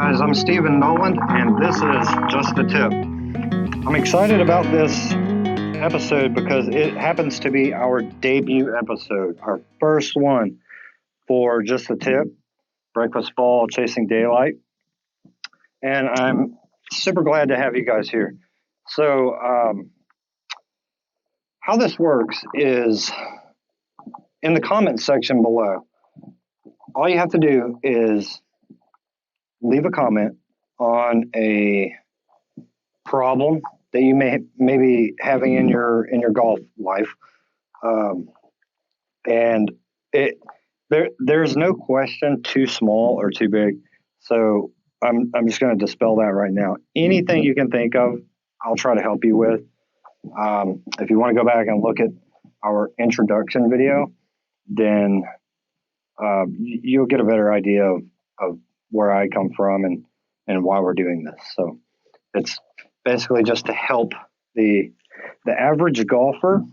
guys, I'm Stephen Noland, and this is Just the Tip. I'm excited about this episode because it happens to be our debut episode, our first one for Just the Tip, Breakfast Ball, Chasing Daylight. And I'm super glad to have you guys here. So, how this works is in the comment section below, all you have to do is leave a comment on a problem that you may be having in your golf life, and there's no question too small or too big. So I'm just going to dispel that right now. Anything you can think of, I'll try to help you with. If you want to go back and look at our introduction video, then you'll get a better idea of where I come from and why we're doing this. So it's basically just to help the average golfer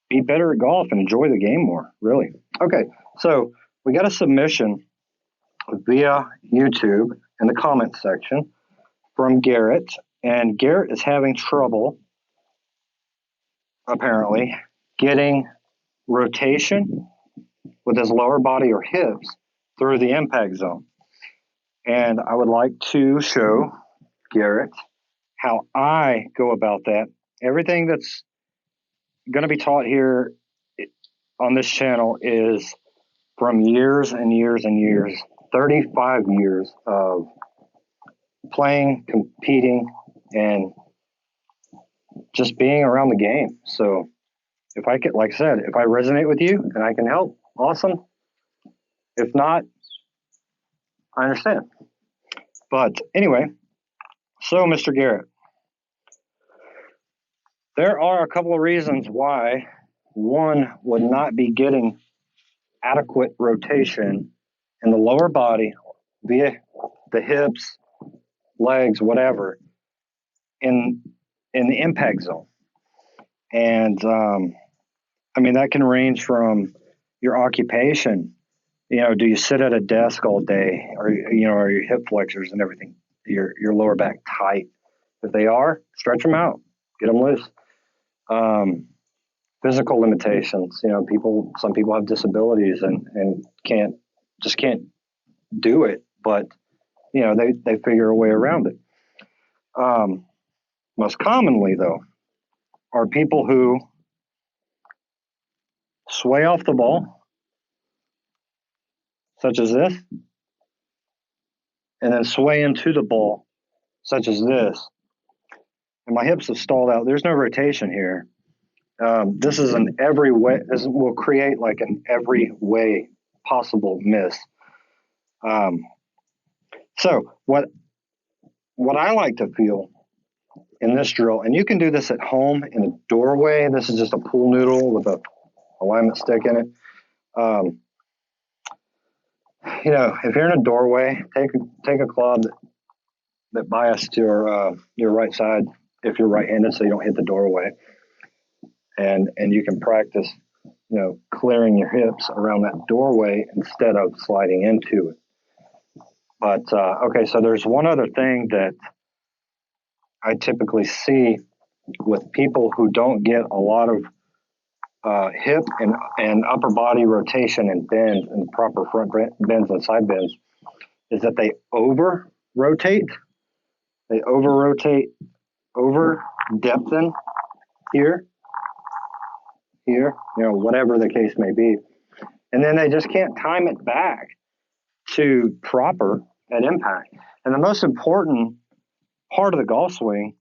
be better at golf and enjoy the game more, really. Okay, so we got a submission via YouTube in the comment section from Garrett, and Garrett is having trouble, apparently, getting rotation with his lower body or hips through the impact zone. And I would like to show Garrett how I go about that. Everything that's going to be taught here on this channel is from years and years and years, 35 years of playing, competing, and just being around the game. So if I could, like I said, if I resonate with you and I can help, awesome. If not, I understand. But anyway, so Mr. Garrett, there are a couple of reasons why one would not be getting adequate rotation in the lower body via the hips, legs, whatever, in the impact zone. And I mean, that can range from your occupation. You know, do you sit at a desk all day, or are your hip flexors and everything, your lower back tight? If they are, stretch them out, get them loose. Physical limitations. Some people have disabilities and can't do it, but they figure a way around it. Most commonly, though, are people who sway off the ball, such as this, and then sway into the ball, such as this. And my hips have stalled out. There's no rotation here. This is an every way. This will create like an every way possible miss. So what I like to feel in this drill, and you can do this at home in a doorway. This is just a pool noodle with a alignment stick in it. If you're in a doorway, take a club that bias to your right side if you're right-handed, so you don't hit the doorway, and you can practice, clearing your hips around that doorway instead of sliding into it. But okay, so there's one other thing that I typically see with people who don't get a lot of hip and upper body rotation and bend and proper front bends and side bends is that they over rotate. They over rotate, over depthen here, whatever the case may be. And then they just can't time it back to proper at impact. And the most important part of the golf swing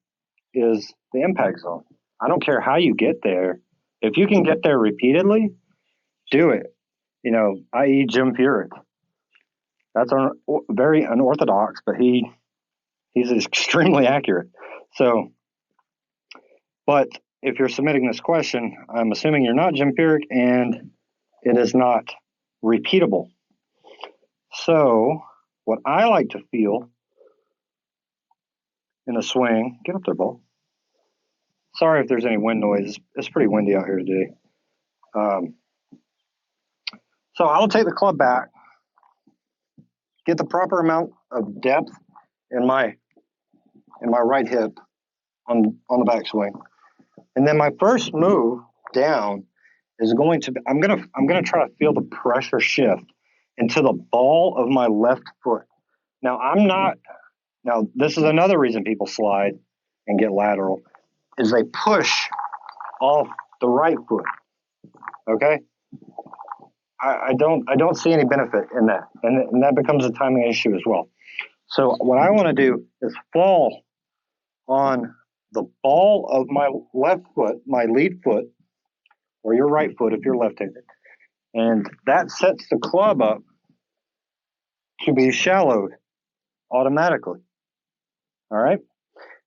is the impact zone. I don't care how you get there. If you can get there repeatedly, do it. I.e. Jim Furyk. That's very unorthodox, but he's extremely accurate. So, but if you're submitting this question, I'm assuming you're not Jim Furyk, and it is not repeatable. So, what I like to feel in the swing, get up there, ball. Sorry if there's any wind noise. It's pretty windy out here today. So I'll take the club back, get the proper amount of depth in my right hip on the backswing. And then my first move down is going to be, I'm gonna try to feel the pressure shift into the ball of my left foot. Now this is another reason people slide and get lateral, is they push off the right foot. Okay? I don't see any benefit in that. And that becomes a timing issue as well. So what I want to do is fall on the ball of my left foot, my lead foot, or your right foot if you're left-handed. And that sets the club up to be shallowed automatically. All right?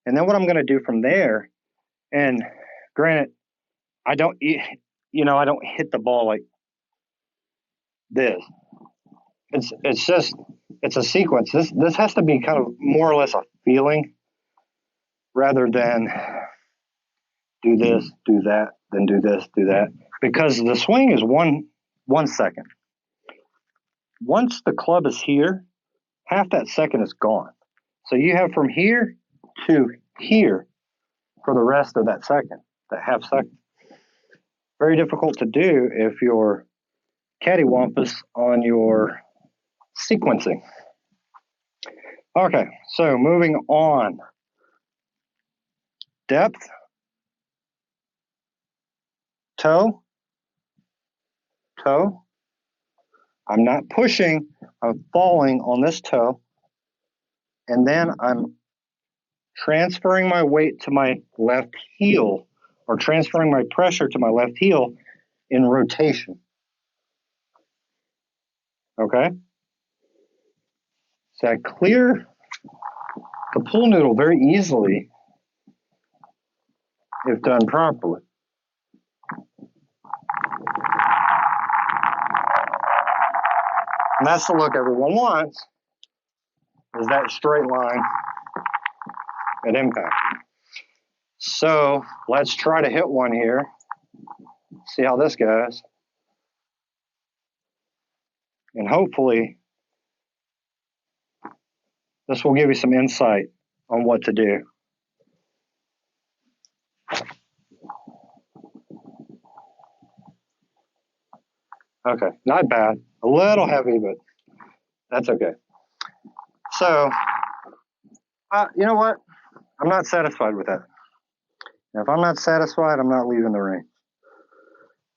And then what I'm going to do from there, and granted, I don't hit the ball like this. It's a sequence. This has to be kind of more or less a feeling rather than do this, do that, then do this, do that. Because the swing is 1 second. Once the club is here, half that second is gone. So you have from here to here for the rest of that second, that half second. Very difficult to do if you're cattywampus on your sequencing. Okay, so moving on. Depth, toe. I'm not pushing, I'm falling on this toe. And then I'm transferring my weight to my left heel, or transferring my pressure to my left heel in rotation. Okay? So I clear the pool noodle very easily if done properly. And that's the look everyone wants, is that straight line at impact. So let's try to hit one here. See how this goes. And hopefully this will give you some insight on what to do. Okay, not bad. A little heavy, but that's okay. So, you know what? I'm not satisfied with that. Now, if I'm not satisfied, I'm not leaving the range.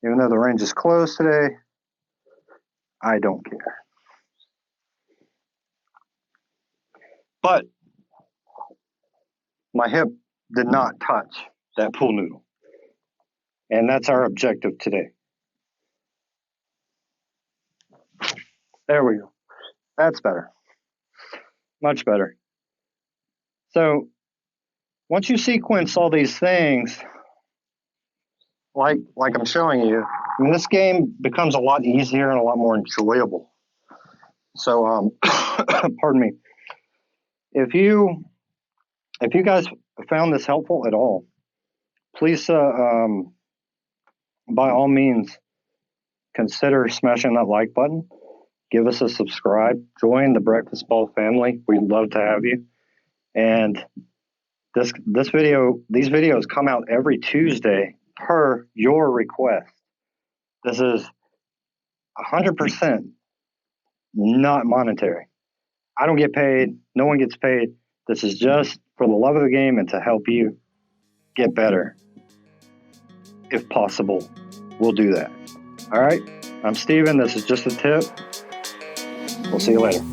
Even though the range is closed today, I don't care. But my hip did not touch that pool noodle. And that's our objective today. There we go. That's better. Much better. So once you sequence all these things, like I'm showing you, I mean, this game becomes a lot easier and a lot more enjoyable. So, pardon me. If you guys found this helpful at all, please, by all means, consider smashing that like button. Give us a subscribe. Join the Breakfast Ball family. We'd love to have you. And these videos come out every Tuesday per your request. This is 100% not monetary. I don't get paid. No one gets paid. This is just for the love of the game and to help you get better. If possible, we'll do that. All right. I'm Steven. This is just a tip. We'll see you later.